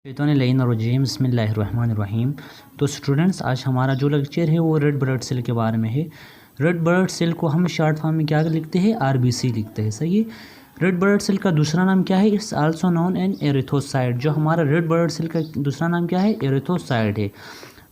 रजीम बिस्मिल्लाहिर्रहमानिर्रहीम। तो स्टूडेंट्स, आज हमारा जो लेक्चर है वो रेड ब्लड सेल के बारे में है। रेड ब्लड सेल को हम शॉर्ट फॉर्म में क्या लिखते हैं? आरबीसी लिखते हैं। सही है। रेड ब्लड सेल का दूसरा नाम क्या है? It's also known an erythrocyte. जो हमारा रेड ब्लड सेल का दूसरा नाम क्या है? एरिथ्रोसाइट है।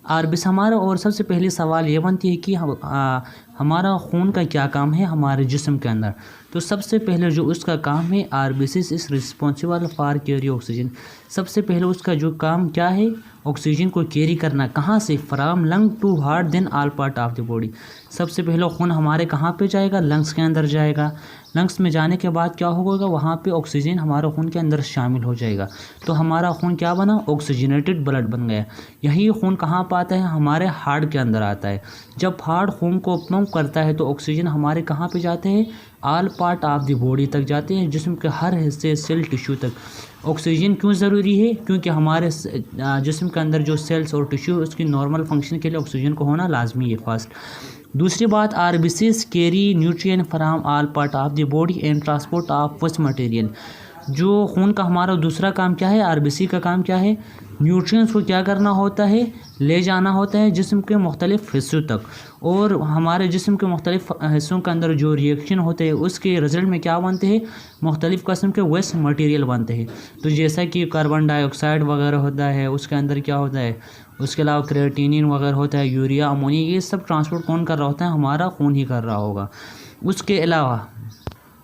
आरबीसी हमारा, और सबसे पहले सवाल ये बनती है कि हमारा खून का क्या काम है हमारे जिस्म के अंदर। तो सबसे पहले जो उसका काम है, RBC is responsible for carry oxygen. सबसे पहले उसका जो काम क्या है? ऑक्सीजन को कैरी करना। कहाँ से? From lung to heart then all part of the body. सबसे पहले खून हमारे कहाँ पे जाएगा? लंग्स के अंदर जाएगा। लंग्स में जाने के बाद क्या होगा? वहाँ पे ऑक्सीजन हमारे खून के अंदर शामिल हो जाएगा। तो हमारा खून क्या बना? ऑक्सीजनेटेड ब्लड बन गया। यही खून कहाँ पर आता है? हमारे हार्ट के अंदर आता है। जब हार्ट खून को पंप करता है तो ऑक्सीजन हमारे कहाँ पे जाते हैं? All part of the body तक जाते हैं, जिस्म के हर हिस्से, सेल, टिश्यू तक। ऑक्सीजन क्यों ज़रूरी है? क्योंकि हमारे जिस्म के अंदर जो सेल्स और टिश्यू, उसकी नॉर्मल फंक्शन के लिए ऑक्सीजन को होना लाजमी है फर्स्ट। दूसरी बात, RBCs carry nutrient from all part of the body and transport of waste material. जो खून का हमारा दूसरा काम क्या है? आरबीसी का काम क्या है? न्यूट्रिएंट्स को क्या करना होता है? ले जाना होता है जिस्म के मुख्तलिफ हिस्सों तक। और हमारे जिस्म के मुख्तलिफ हिस्सों के अंदर जो रिएक्शन होते हैं उसके रिजल्ट में क्या बनते हैं? मुख्तलिफ किस्म के वेस्ट मटेरियल बनते हैं। तो जैसा कि कार्बन डाइऑक्साइड वगैरह होता है, उसके अंदर क्या होता है? उसके अलावा क्रिएटिनिन वगैरह होता है, यूरिया, अमोनिया, ये सब ट्रांसपोर्ट कौन कर रहा होता है? हमारा खून ही कर रहा होगा।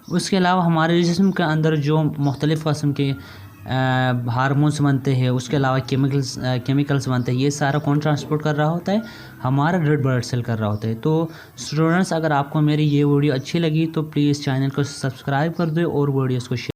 उसके अलावा हमारे जिस्म के अंदर जो मुख्तलिफ़ किस्म के हार्मोन्स बनते हैं, उसके अलावा केमिकल्स बनते हैं, ये सारा कौन ट्रांसपोर्ट कर रहा होता है? हमारा रेड ब्लड सेल कर रहा होता है। तो स्टूडेंट्स, अगर आपको मेरी ये वीडियो अच्छी लगी तो प्लीज़ चैनल को सब्सक्राइब कर दो और वीडियोस को शेयर